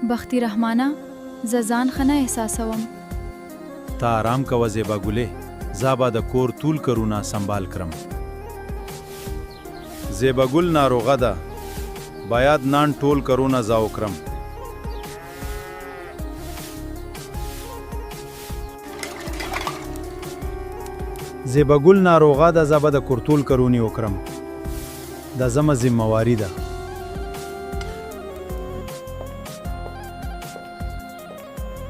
بختي رحمانه زه ځان ښه نه احساسوم. تا آرام کوه زیبا ګلې، زه به د کور ټول کارونه سنبال کړم. زیبا ګل ناروغه ده، باید نن ټول کارونه زه وکړم. زیبا ګل ناروغه ده، زه به د کور ټول کارونه وکړم. دا زما ذمہواری ده.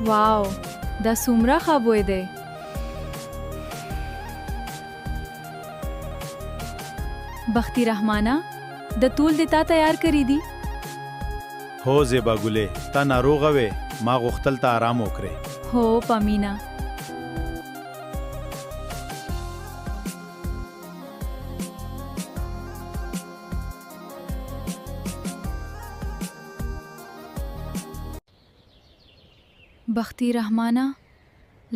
واو، دا څومره ښه بوی دی. بختي رحمانه د ټول د تا تیار کړی دي؟ هو زیبا ګلې، تا ناروغه وې، ما غوښتل ته آرام وکړې. هو پامینه. بختي رحمانه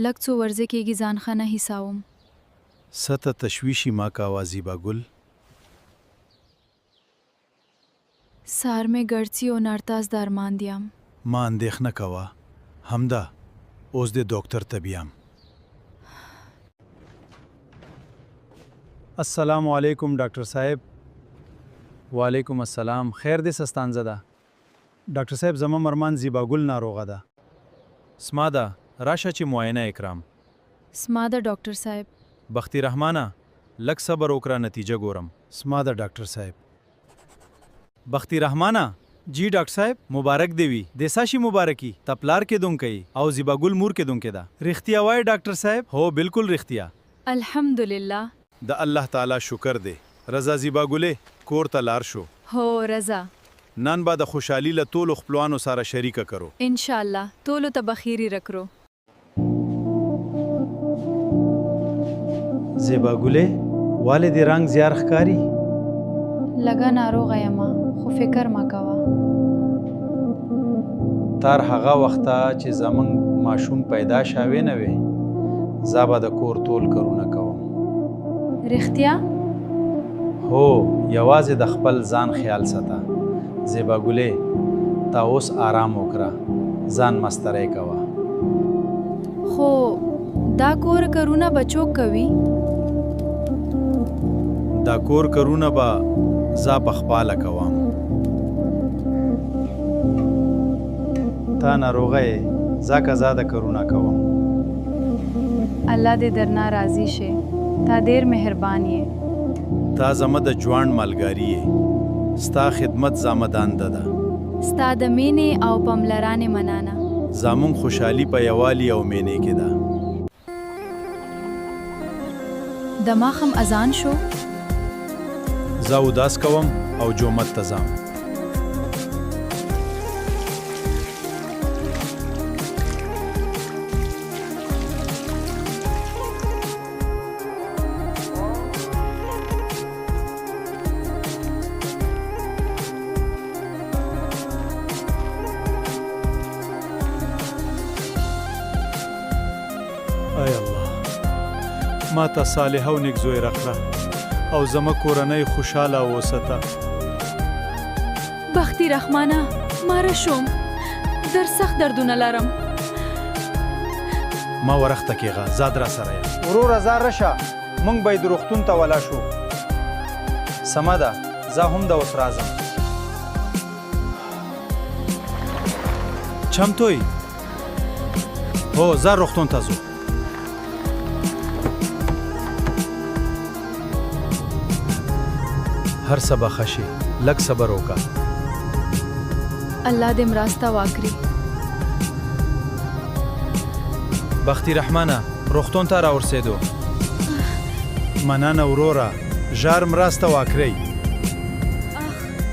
لږ څو ورځې کېږي ځان ښه نه حساوم. څه ته تشویشي ما کوه زیبا ګل. سار مې ګړڅي او نرتاز درمان دیم. ما اندېښنه کوه، همدا اوس د ډاکټر ته بیام. السلام علیکم ډاکټر صاحب. وعلیکم السلام. خیر دې سستانزه ده. ډاکټر صاحب زما مرمان زیبا ګل ناروغه ده. سما ده، راشه چې معاینه اکرام. سما ده ډاکټر صاحب. بختي رحمانه لږ صبر وکړه، نتیجه ګورم. سما ده ډاکټر صاحب. بختي رحمانه جی ډاکټر صاحب مبارک دی وي. دیسا شي مبارکي، تا پلار کې دون کوي او زیبا ګل مور کې دون کې ده. رښتیا وای ډاکټر صاحب؟ هو بالکل رښتیا. الحمدلله. د الله تعالی شکر دی. رضا زیبا ګلې کور ته لار شو. هو رضا. نن به د خوشحالي له ټولو خپلوانو سره شریکه کرو. انشاءالله ټولو ته بخیری رکرو. زیبا ګلې والد رنگ زیار ښکاری. لږه ناروغه یمه خو فکر مه کوه. تر هغه وخته چې زمونږ ماشوم پیدا شوی نه وي، زه به د کور ټول کارونه کوم. رښتیا؟ هو، یوازې د خپل ځان خیال ساته. زیبا ګلې تا اوس آرام وکړه، ځان مستری کوه. خو دا کور کارونه به څوک کوي؟ دا کور کارونه به زه پخپله کوم. تا ناروغه یې، ځکه زه د کارونه کوم. الله دې درنه راضي شي. تا ډېر مهربان یې. تا زما د ژوند ملګری یې. ستا خدمت زما دنده ده. ستا د مینې او پاملرانې مننه. زمونږ خوشحالي په یووالي او مینې کې ده. د ماښام اذان شو. زه اوداس کوم او جومات ته ځم. ای الله، ما ته صالحه او نیک زوی راکړه او زما کورنۍ خوشحاله اوسته. بختي رحمانه ماره شوم، در سخت دردونه لرم. ما ورخته کېږه، زاد را سره یم. وروره ځه رشه، موږ باید روغتون ته ولا شو. سمه ده، زه هم د اوس راځم. چمتو یې؟ هو زه روغتون ته ځو. هر څه به ښه شي، لږ صبر وکړه. الله دې مرسته وکړي. بختي رحمانه روغتون ته راورسېدو. مننه وروره، ژر مرسته وکړئ.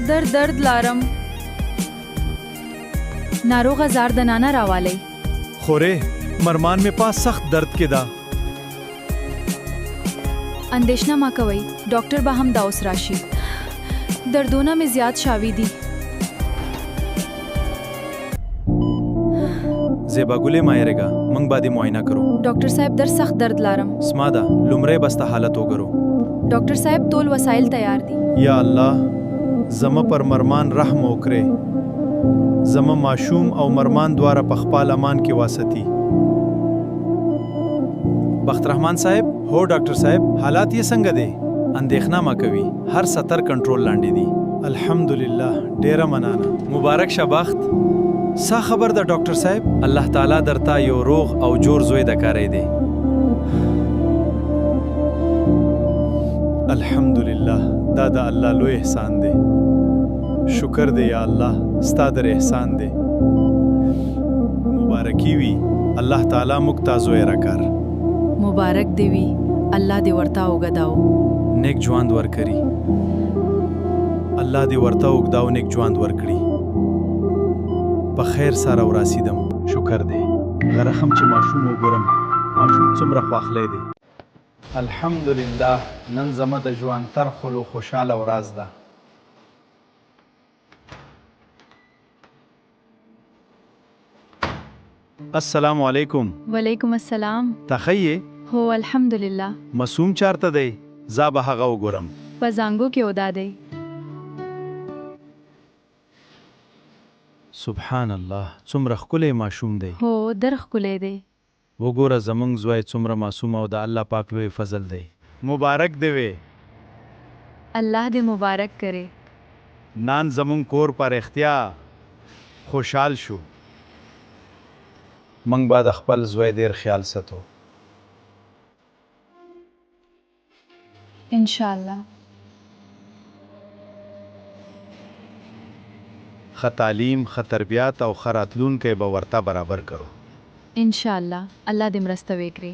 درد لرم. ناروغه زار دنانه راوالی. خورې مرمان مې پاس سخت درد کې ده. اندیشنه ما کوئ، ډاکټر به هم دا اوس راشي. دردونه مې زیات شاوي دي. زیبا ګلې مه یېرېږه، موږ به دې معاینه کړو. ډاکټر صاحب در سخت درد لرم. سما ده، لومړی به ستا حالت وګورو. ډاکټر صاحب ټول وسایل تیار دي. یا الله زما پر مرمان رحم وکړې. زما ماشوم او مرمان دواره په خپل امان کې واسطي. بخت رحمان صاحب، هو ډاکټر صاحب، حالات یې څنګه دي؟ اندېښنه مه کوي، هر سطر کنټرول لاندې دي. الحمدلله، ډیره مننه. مبارک شه بخت. سا خبر ده ډاکټر صاحب، الله تعالی درته یو روغ او جوړ زوی د کاری دی. الحمدلله، دا د الله لوی احسان دی. شکر دی یا الله، ستا در احسان دی. مبارکی وي، الله تعالی موږ ته زوی راکړ. مبارک دی وي، الله دې ورته اوږداو. نیک ژوند ورکړي. الله دې ورته اوږده او نیک ژوند ورکړي. په خیر سره ورسیدم. شکر دی. غرخم چې ماشوم وګورم، ماشوم څومره خواخلی دی. الحمدلله، نن زما د ژوند تر خلو خوشحاله ورځ ده. السلام علیکم. وعلیکم السلام. تخیه هو الحمدلله. مسوم چارته دی؟ زه به هغه وګورم. په زانګو کې ودا دی. سبحان الله، څومره ښکلی ماشوم دی. هو در ښکلی دی. وګوره زمونږ زوی څومره معصوم او د الله پاک لوی فضل دی. مبارک دی وی. الله دې مبارک کرے. نان زمونږ کور پر اختیا خوشحال شو. منګ با د خپل زوی ډیر خیال ساتو. ان شاء الله. ښه تعلیم، ښه تربیات او ښه راتلونکی به ورته برابر کړو. ان شاء الله. الله دې مرسته وکړي.